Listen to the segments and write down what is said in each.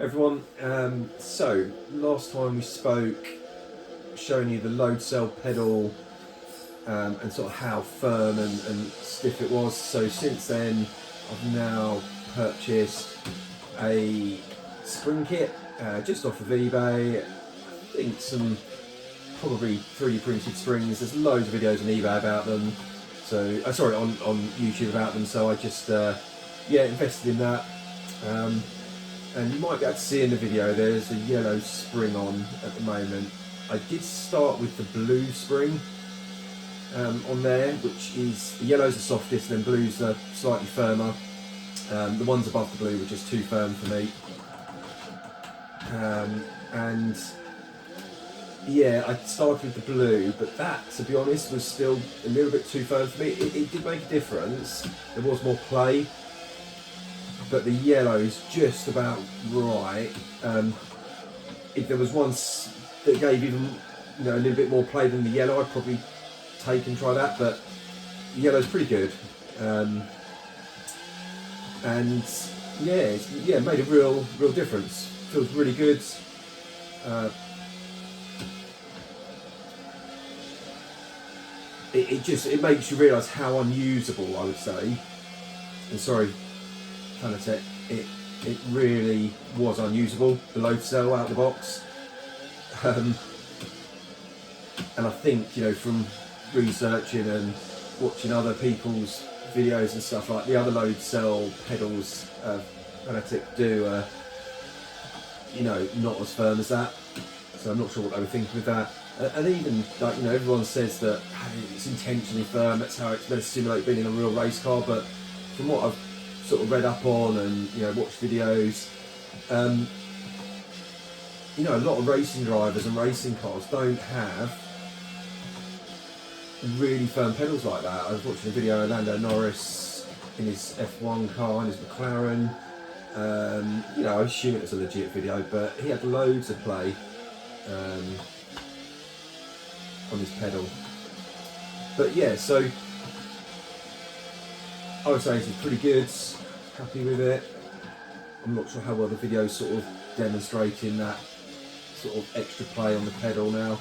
Everyone, so last time we spoke, showing you the load cell pedal and sort of how firm and stiff it was. So since then, I've now purchased a spring kit just off of eBay. I think some probably 3D printed springs. There's loads of videos on eBay about them. So sorry, on YouTube about them. So I just invested in that. And you might be able to see in the video there's a yellow spring on at the moment. I did start with the blue spring on there, which is, the yellow's the softest, and then blues are slightly firmer. The ones above the blue were just too firm for me. And yeah, I started with the blue, but that, to be honest, was still a little bit too firm for me. It did make a difference. There was more play, but the yellow is just about right. If there was one that gave even a little bit more play than the yellow, I'd probably take and try that. But the yellow's pretty good, and yeah, made a real difference. Feels really good. It makes you realise how unusable, I would say. And sorry, Fanatec, it really was unusable, the load cell out of the box. And I think, from researching and watching other people's videos and stuff, like the other load cell pedals Fanatec do are, not as firm as that. So I'm not sure what they were thinking with that. And even, everyone says that it's intentionally firm, that's how it's meant to simulate being in a real race car, but from what I've sort of read up on and watched videos, a lot of racing drivers and racing cars don't have really firm pedals like that. I was watching a video of Lando Norris in his F1 car and his McLaren. I assume it was a legit video, but he had loads of play on his pedal. But yeah, so I would say it's pretty good. Happy with it. I'm not sure how well the video's sort of demonstrating that sort of extra play on the pedal now.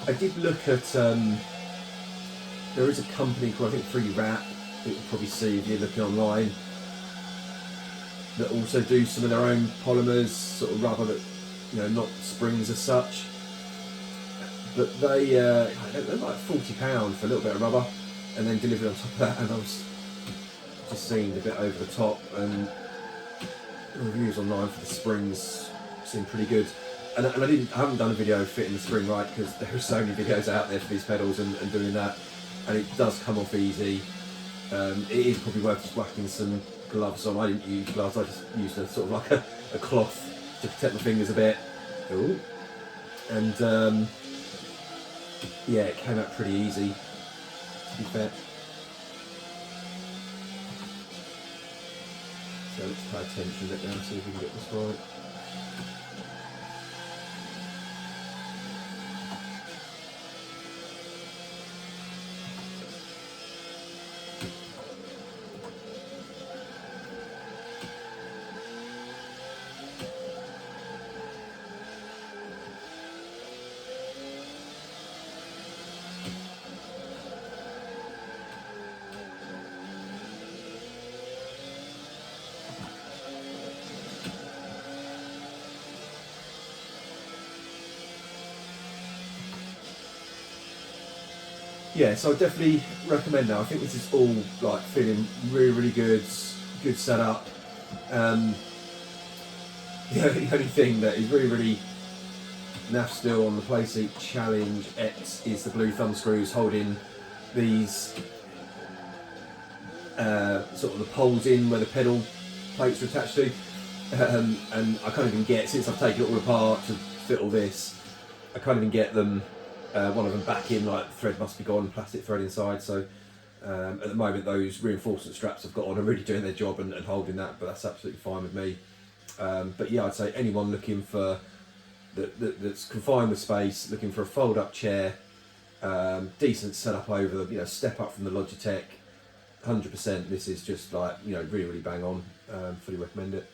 I did look at, there is a company called, I think, 3D Wrap, that you'll probably see if you're looking online, that also do some of their own polymers, sort of rubber that, not springs as such. But they're like £40 for a little bit of rubber, and then delivered on top of that. And I was just seeing a bit over the top, and the reviews online for the springs seem pretty good. And I haven't done a video fitting the spring right, because there are so many videos out there for these pedals and doing that, and it does come off easy. It is probably worth just whacking some gloves on. I didn't use gloves, I just used a sort of like a cloth to protect my fingers a bit. Ooh. And yeah, it came out pretty easy, to be fair. So let's pay attention a bit now and see if we can get this right. Yeah, so I definitely recommend that. I think this is all like feeling really good setup. The only thing that is really naff still on the Playseat Challenge X is the blue thumb screws holding these sort of the poles in where the pedal plates are attached to. And I can't even get, since I've taken it all apart to fit all this, I can't even get them, one of them back in, like the thread must be gone, plastic thread inside. So at the moment those reinforcement straps I've got on are really doing their job and holding that, but that's absolutely fine with me. But yeah, I'd say anyone looking for, that's confined with space, looking for a fold up chair, decent setup over, step up from the Logitech, 100%, this is just like, really bang on, fully recommend it.